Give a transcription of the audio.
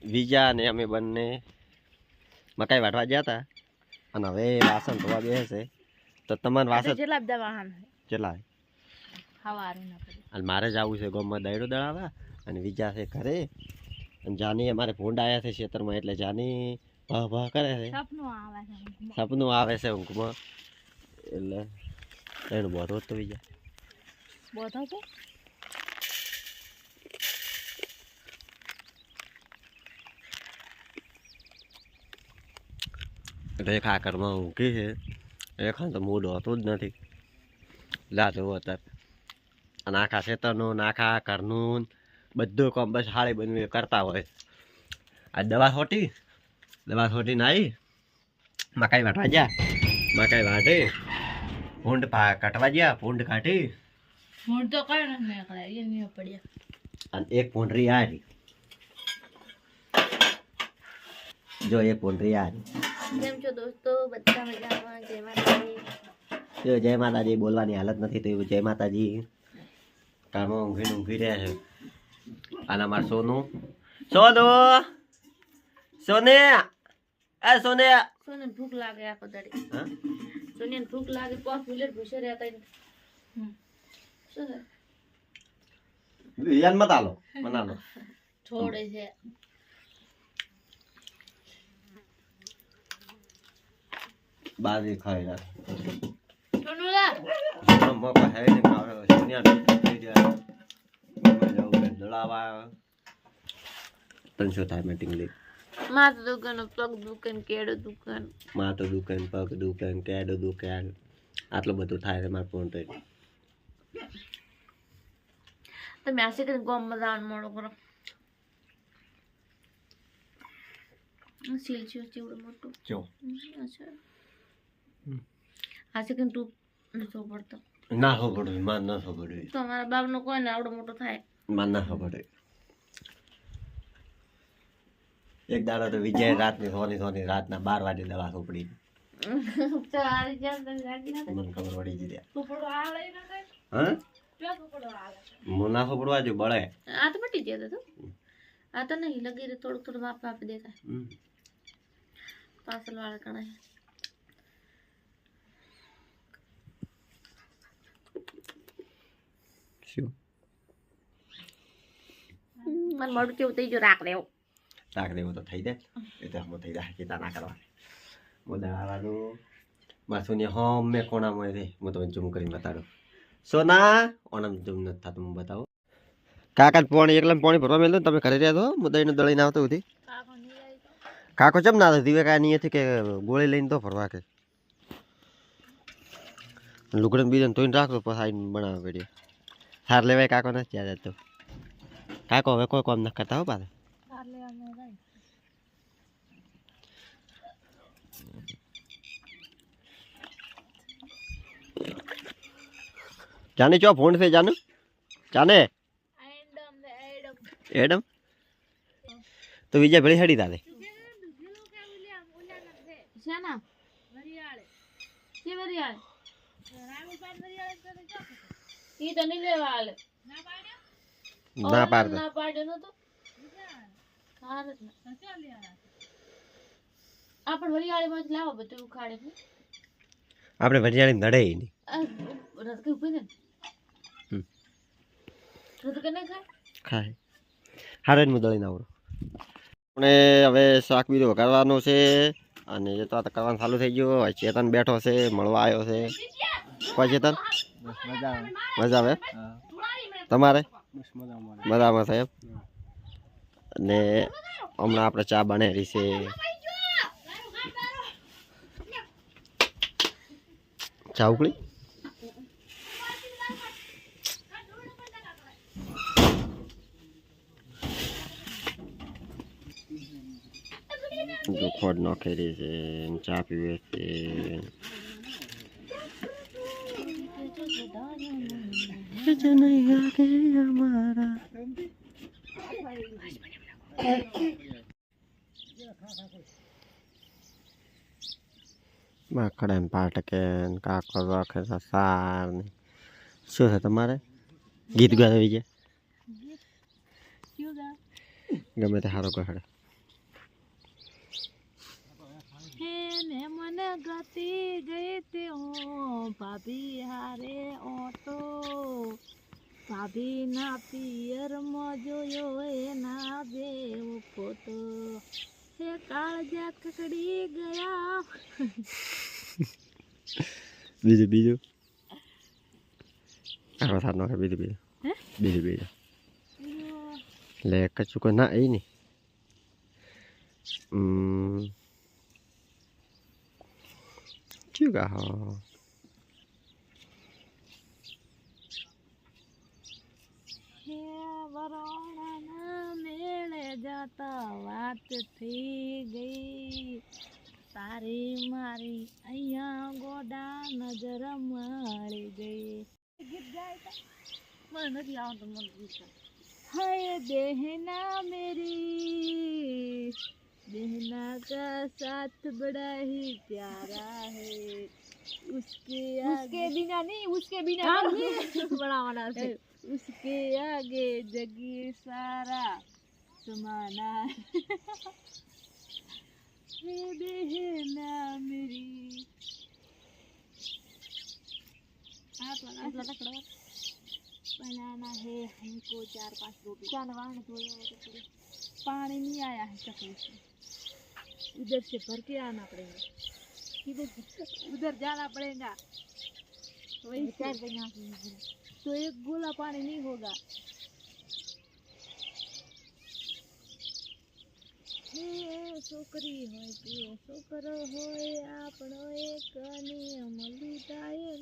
વિજા ને અમે બંને મકાઈ વાટવા ગયા હતા અને હવે વાસણ ધોવા બેસે તો તમારે વાસણ કેટલા અને મારે જવું છે ગામમાં દૈડો દળાવવા અને વિજા છે ઘરે અને જાની અમારે ભૂંડ આવ્યા છે ખેતરમાં એટલે જાની ભા ભા કરે છે સપનું આવે છે ઊંઘમાં એટલે એનું બોધો તો વિજા રેખા ઘરમાં ઊંઘી છે રેખા તો મૂડ હોતું જ નથી લા જોવો અત્યારે અને આખા ખેતરનું આખા ઘરનું બધું કામ બસ હાળી બનવી કરતા હોય આ દવા છોટીને આવી મકાઈ વાટવા ગયા મકાઈ વાટી ભૂંડ કાઢવા ગયા ભૂંડ કાઢી અને એક ભૂંડરી આવી જો એક ભૂંડરી આવી કેમ છો દોસ્તો બધા મજામાં જય માતાજી જય માતાજી બોલવાની હાલત નથી તો જય માતાજી કામમાં ઊંઘી રહ્યા છે અને અમારે સોનું સોને સોને સોને ભૂખ લાગે આખો દાડી સોને ભૂખ લાગે 5 મિનિટ ભૂસે રહેતા શું યાન મત આલો મનાલો છોડે છે બાજી ખાઈ રા સોનુલા મોકા હે ને ખાવે સોનિયા થઈ જાય દળાવા 300 થાય મીટિંગ લે માથ દુકાન પગ દુકાન કેડો દુકાન માથો દુકાન પગ દુકાન કેડો દુકાન આટલું બધું થાય છે માર ફોન તો તમે આશે કે ગામમાં જવાનું મોડું કરો સીલ છે ચીવડો મોટો જો અચ્છા આશે કે તું નતો પડતો ના હો પડે માન ના હો પડે તો અમારા બાપનો કોઈ ને આવડો મોટો થાય માન ના હો પડે એક દાડો તો વિજય રાતની સોની રાતના 12 વાગે દવા સોપડી ચારી જાન તો લાગી ના મને ખબર પડી ગઈ કુકડો આ લઈ ના કઈ હા ક્યાં કુકડો આ મુના સોપડવા જો બળે આ તો મટી ગયા તો આ તો નહીં લગી રે થોડું બાપ બાપ દેખાય પાછળ વાળા કણાય શું મને મોડું કેવું થઈ ગયું રાખ દેવો તો થઈ જાય એ તો હમ થઈ જાય ચિંતા ના કરવાની મોદાવાનું માસુની હોમ મે કોણામાં રે હું તમને ઝૂમ કરીને બતાડું સોના ઓનમ ઝૂમ નથી થતું હું બતાવો કાકા પાણી એકલા પાણી ભરવા મેલું તમે ઘરે રહ્યા તો મુદઈને દળીને આવતો હતી કાકો ચમ ના દીવે કાંઈ નહીં હતી કે ગોળી લઈને તો ભરવા કે લુગડન બીજન તોઈને રાખતો પછી આવીને બનાવવા પડી સાર લેવાય કાકો નથી ત્યાં જતો કાકો હવે કોઈ કામ ના કરતા હો પાછા જાને ચો ફોન છે જાનું જાને એડમ તો વિજય ભળી હેડી તારે ના પાડતો આપણે વરિયાળી નડે નહીં ખાય હારે જ દળી નાવડો આપણે હવે શાક બીજું વઘારવાનું છે અને એ તો કરવાનું ચાલુ થઈ ગયું ચેતન બેઠો છે મળવા આવ્યો છે કોઈ ચેતન મજા આવે તમારે મજામાં સાહેબ અને હમણાં આપણે ચા બનાવી છે ચા ઉકળી ખોડ નાખેલી છે ચા પીવે છે માખડા ને પાટકે ને કાકો રાખે સાર ને શું છે તમારે ગીત ગાવી છે ગમે તે સારો કોઈ હડે गति गई थी हूँ भाभी हारे ऑटो भाभी ना पियर मजो यो ना बेव फोटो हे काळजा ककड़ी गया બીજું બીજું આખો થાર નો બીજું બીજું બીજું બીજું લે કચું કોઈ ના એ નહીં શું કહો વરોણા મેળે જાતા વાત થઈ ગઈ તારી મારી અહીંયા ગોડા નજર મળી ગઈ ગીત ગાય મને નથી આવતું મને ગીત हाय बहना मेरी बहना का साथ बड़ा ही प्यारा है उसके बिना नहीं उसके बिना बनावाना है उसके आगे जगी सारा समाना है बहना मेरी बनाना है हमको 4-5 रोटी पानी नहीं आया है चकले से उधर से भर के आना पड़ेगा उधर जाना पड़ेगा वही तो एक गोला पानी नहीं होगा छोकरी होय छोकरो होय आपनो एक नियम लूटाए